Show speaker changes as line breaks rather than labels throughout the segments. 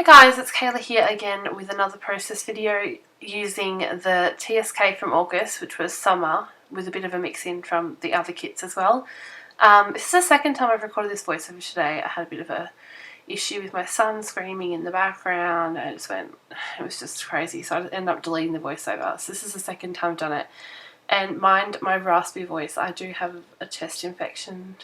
Hi guys, it's Kayla here again with another process video using the TSK from August, which was summer, with a bit of a mix in from the other kits as well. This is the second time I've recorded this voiceover today. I had a bit of a issue with my son screaming in the background and it was just crazy, so I ended up deleting the voiceover. So this is the second time I've done it. And mind my raspy voice, I do have a chest infection.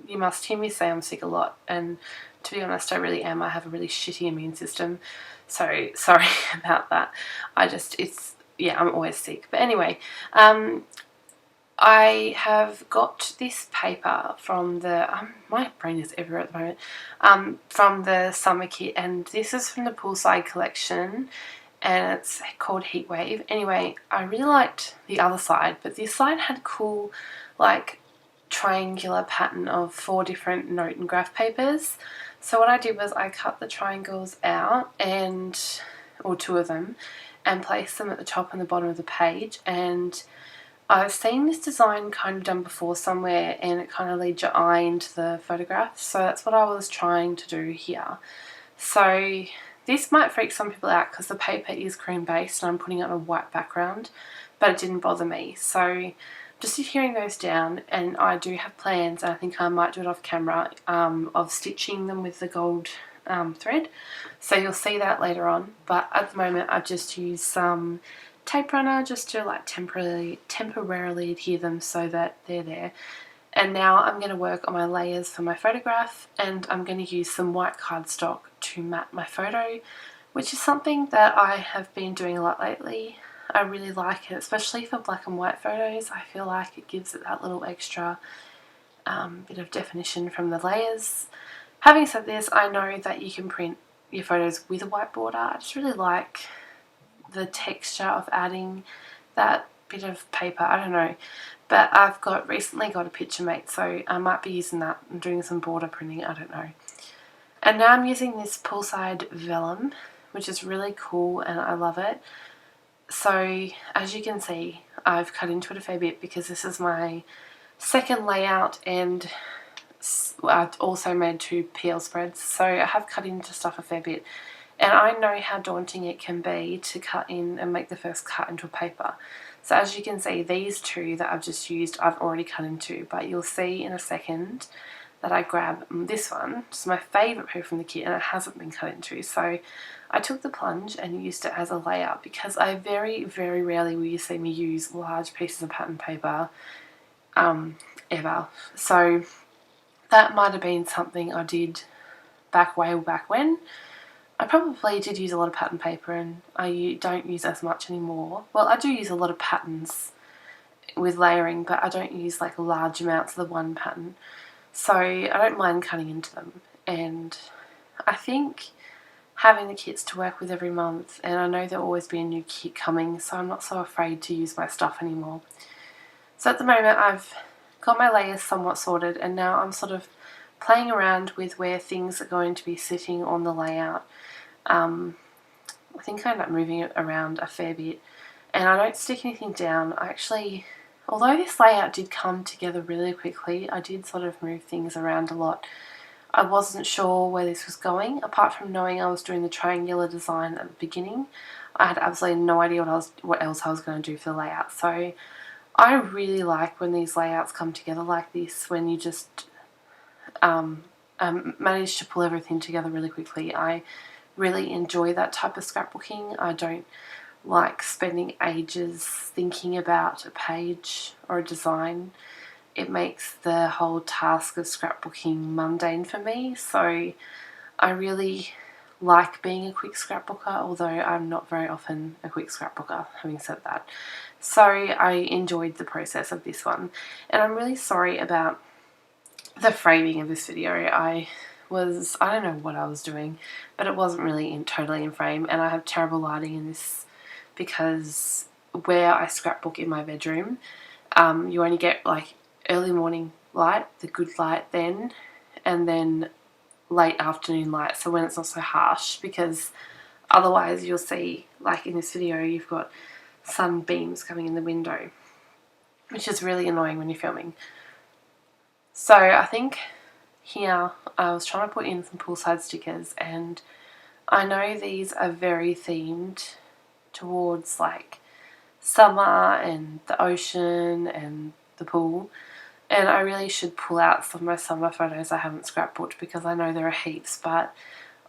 You must hear me say I'm sick a lot, and to be honest, I really am. I have a really shitty immune system, so sorry about that. I'm always sick. But anyway, I have got this paper from my brain is everywhere at the moment, from the summer kit, and this is from the Poolside collection, and it's called Heatwave. Anyway, I really liked the other side, but this side had cool, like, triangular pattern of 4 different note and graph papers. So what I did was I cut the triangles out, or 2 of them, and placed them at the top and the bottom of the page. And I've seen this design kind of done before somewhere, and it kind of leads your eye into the photograph. So that's what I was trying to do here. So this might freak some people out because the paper is cream based and I'm putting it on a white background, but it didn't bother me. So just adhering those down, and I do have plans, and I think I might do it off camera, of stitching them with the gold thread. So you'll see that later on, but at the moment I've just used some tape runner just to like temporarily adhere them so that they're there. And now I'm going to work on my layers for my photograph, and I'm going to use some white cardstock to mat my photo, which is something that I have been doing a lot lately. I really like it, especially for black and white photos. I feel like it gives it that little extra bit of definition from the layers. Having said this, I know that you can print your photos with a white border. I just really like the texture of adding that bit of paper. I don't know, but I've recently got a picture mate, so I might be using that and doing some border printing. I don't know. And now I'm using this Poolside vellum, which is really cool and I love it. So as you can see, I've cut into it a fair bit because this is my second layout, and I've also made 2 PL spreads, so I have cut into stuff a fair bit. And I know how daunting it can be to cut in and make the first cut into a paper. So as you can see, these 2 that I've just used, I've already cut into, but you'll see in a second that I grab this one. It's my favourite paper from the kit, and it hasn't been cut into. So I took the plunge and used it as a layout, because I very, very rarely will you see me use large pieces of pattern paper ever. So that might have been something I did way back when. I probably did use a lot of pattern paper, and I don't use as much anymore. Well, I do use a lot of patterns with layering, but I don't use like large amounts of the one pattern. So I don't mind cutting into them, and I think having the kits to work with every month, and I know there'll always be a new kit coming, so I'm not so afraid to use my stuff anymore. So at the moment I've got my layers somewhat sorted, and now I'm sort of playing around with where things are going to be sitting on the layout. I think I end up moving it around a fair bit, and I don't stick anything down. Although this layout did come together really quickly, I did sort of move things around a lot. I wasn't sure where this was going. Apart from knowing I was doing the triangular design at the beginning, I had absolutely no idea what else I was going to do for the layout. So I really like when these layouts come together like this, when you just manage to pull everything together really quickly. I really enjoy that type of scrapbooking. I don't like spending ages thinking about a page or a design. It makes the whole task of scrapbooking mundane for me, so I really like being a quick scrapbooker, although I'm not very often a quick scrapbooker, having said that. So I enjoyed the process of this one, and I'm really sorry about the framing of this video. I don't know what I was doing, but it wasn't really totally in frame, and I have terrible lighting in this because where I scrapbook in my bedroom, you only get like early morning light, the good light then, and then late afternoon light, so when it's not so harsh, because otherwise you'll see, like in this video, you've got sunbeams coming in the window, which is really annoying when you're filming. So I think here I was trying to put in some Poolside stickers, and I know these are very themed towards like summer and the ocean and the pool, and I really should pull out some of my summer photos I haven't scrapbooked because I know there are heaps, but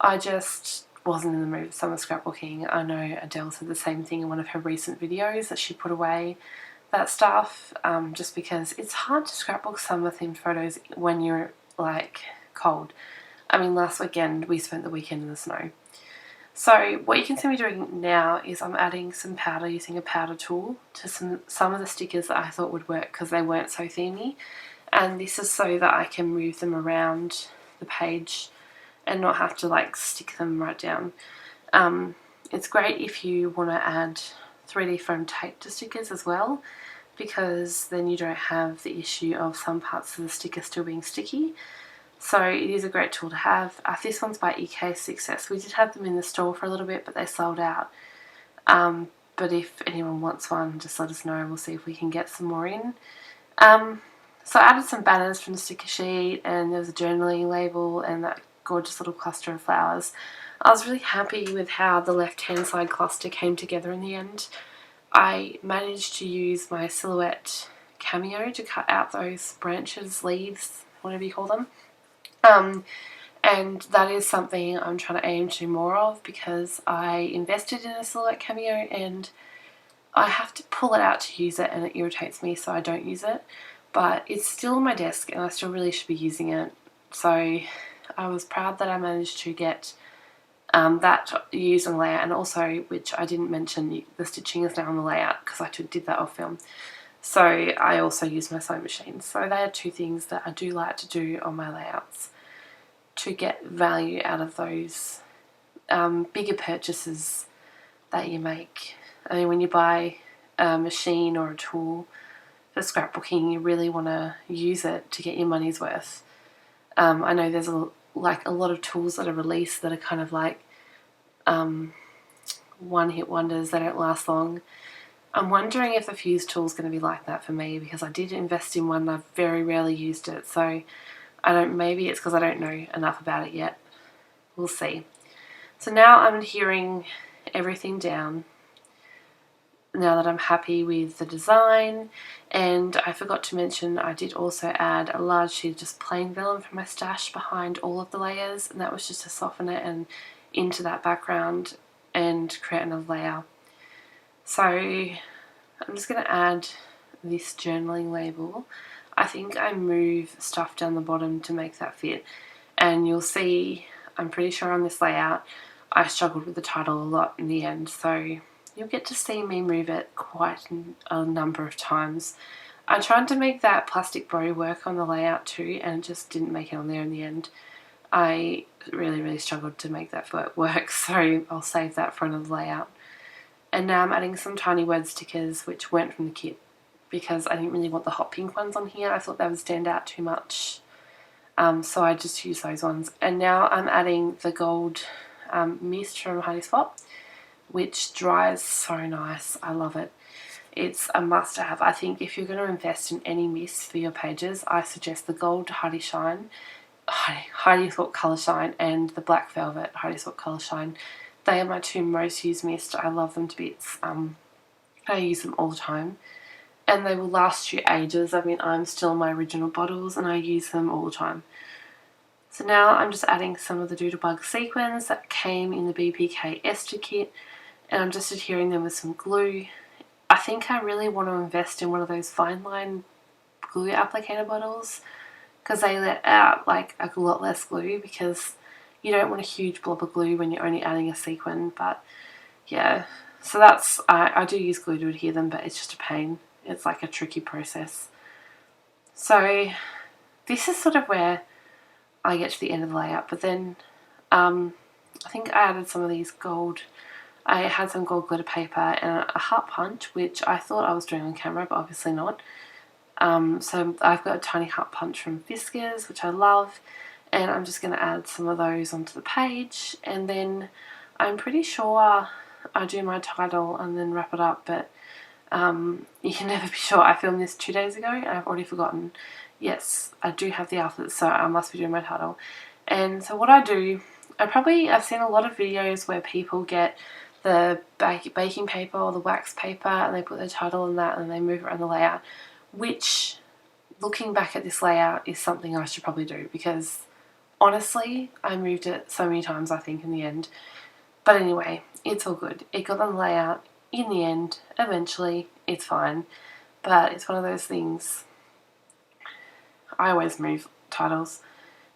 I just wasn't in the mood for summer scrapbooking. I know Adele said the same thing in one of her recent videos, that she put away that stuff just because it's hard to scrapbook summer themed photos when you're like cold. I mean, last weekend we spent the weekend in the snow. So what you can see me doing now is I'm adding some powder using a powder tool to some of the stickers that I thought would work because they weren't so themey, and this is so that I can move them around the page and not have to like stick them right down. It's great if you want to add 3D foam tape to stickers as well, because then you don't have the issue of some parts of the sticker still being sticky. So it is a great tool to have. This one's by EK Success. We did have them in the store for a little bit, but they sold out. But if anyone wants one, just let us know and we'll see if we can get some more in. So I added some banners from the sticker sheet, and there was a journaling label and that gorgeous little cluster of flowers. I was really happy with how the left-hand side cluster came together in the end. I managed to use my Silhouette Cameo to cut out those branches, leaves, whatever you call them. And that is something I'm trying to aim to more of, because I invested in a Silhouette Cameo and I have to pull it out to use it and it irritates me, so I don't use it. But it's still on my desk and I still really should be using it. So I was proud that I managed to get that used on the layout, and also, which I didn't mention, the stitching is now on the layout because I did that off film. So I also use my sewing machine. So they are two things that I do like to do on my layouts to get value out of those bigger purchases that you make. I mean, when you buy a machine or a tool for scrapbooking, you really want to use it to get your money's worth. I know there's a lot of tools that are released that are kind of like one-hit wonders. They don't last long. I'm wondering if the Fuse tool is going to be like that for me, because I did invest in one and I've very rarely used it. So maybe it's because I don't know enough about it yet. We'll see. So now I'm adhering everything down, now that I'm happy with the design. And I forgot to mention, I did also add a large sheet of just plain vellum from my stash behind all of the layers, and that was just to soften it and into that background and create another layer. So I'm just going to add this journaling label. I think I move stuff down the bottom to make that fit, and you'll see, I'm pretty sure on this layout I struggled with the title a lot in the end, so you'll get to see me move it quite a number of times. I tried to make that plastic bow work on the layout too, and it just didn't make it on there in the end. I really struggled to make that work, so I'll save that for another layout. And now I'm adding some tiny word stickers which weren't from the kit, because I didn't really want the hot pink ones on here. I thought they would stand out too much. So I just used those ones. And now I'm adding the gold mist from Honey Spot, which dries so nice. I love it. It's a must-have. I think if you're going to invest in any mist for your pages, I suggest the gold Heidi Thought Colour Shine and the black velvet Heidi Thought Colour Shine. They are my two most used mists. I love them to bits. I use them all the time, and they will last you ages. I mean, I'm still in my original bottles and I use them all the time. So now I'm just adding some of the Doodlebug sequins that came in the BPK Esther kit, and I'm just adhering them with some glue. I think I really want to invest in one of those fine line glue applicator bottles, because they let out like a lot less glue, because you don't want a huge blob of glue when you're only adding a sequin. But yeah, so that's, I do use glue to adhere them, but it's just a pain. It's like a tricky process. So this is sort of where I get to the end of the layout, but then I think I added some of these gold, I had some gold glitter paper and a heart punch, which I thought I was doing on camera, but obviously not. So I've got a tiny heart punch from Fiskars, which I love, and I'm just going to add some of those onto the page, and then I'm pretty sure I do my title and then wrap it up, but you can never be sure. I filmed this 2 days ago and I've already forgotten. Yes, I do have the outfit, so I must be doing my title. And so what I do I've seen a lot of videos where people get the baking paper or the wax paper and they put their title in that and they move around the layout, which, looking back at this layout, is something I should probably do, because honestly I moved it so many times I think in the end. But anyway, it's all good. It got on the layout in the end, eventually. It's fine. But it's one of those things. I always move titles.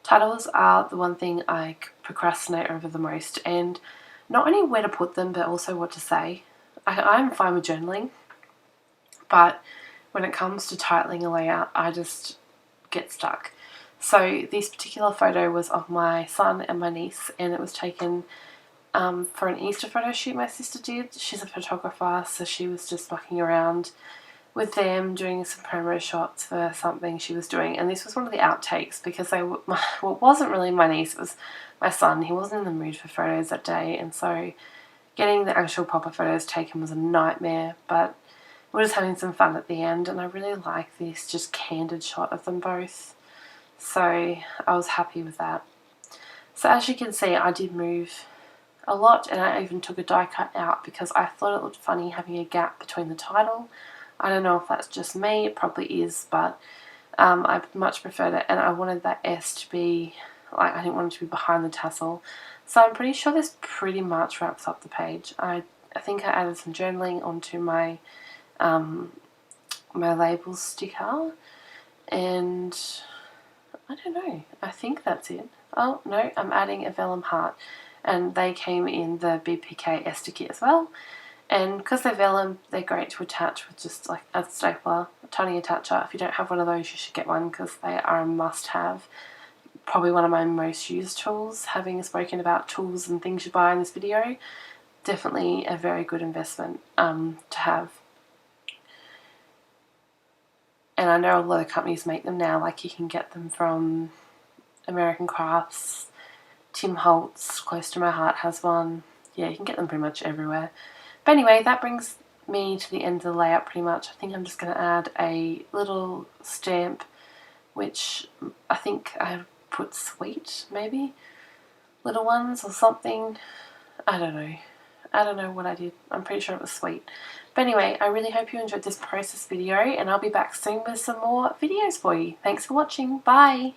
Titles are the one thing I procrastinate over the most, and not only where to put them, but also what to say. I'm fine with journaling, but when it comes to titling a layout, I just get stuck. So this particular photo was of my son and my niece, and it was taken for an Easter photo shoot my sister did. She's a photographer, so she was just mucking around with them doing some promo shots for something she was doing, and this was one of the outtakes because well, it wasn't really my niece, it was my son. He wasn't in the mood for photos that day, and so getting the actual proper photos taken was a nightmare, but we're just having some fun at the end, and I really like this just candid shot of them both, so I was happy with that. So as you can see, I did move a lot, and I even took a die cut out because I thought it looked funny having a gap between the title. I don't know if that's just me, it probably is, but I much preferred it, and I wanted that S to be, like, I didn't want it to be behind the tassel. So I'm pretty sure this pretty much wraps up the page. I think I added some journaling onto my my label sticker, and I don't know, I think that's it. Oh no, I'm adding a vellum heart, and they came in the BPK Ester kit as well. And because they're vellum, they're great to attach with just like a stapler, a tiny attacher. If you don't have one of those, you should get one because they are a must-have. Probably one of my most used tools, having spoken about tools and things you buy in this video. Definitely a very good investment to have. And I know a lot of companies make them now, like you can get them from American Crafts, Tim Holtz, Close to My Heart has one. Yeah, you can get them pretty much everywhere. But anyway, that brings me to the end of the layout pretty much. I think I'm just going to add a little stamp, which I think I put sweet, maybe? Little ones or something. I don't know. I don't know what I did. I'm pretty sure it was sweet. But anyway, I really hope you enjoyed this process video, and I'll be back soon with some more videos for you. Thanks for watching. Bye!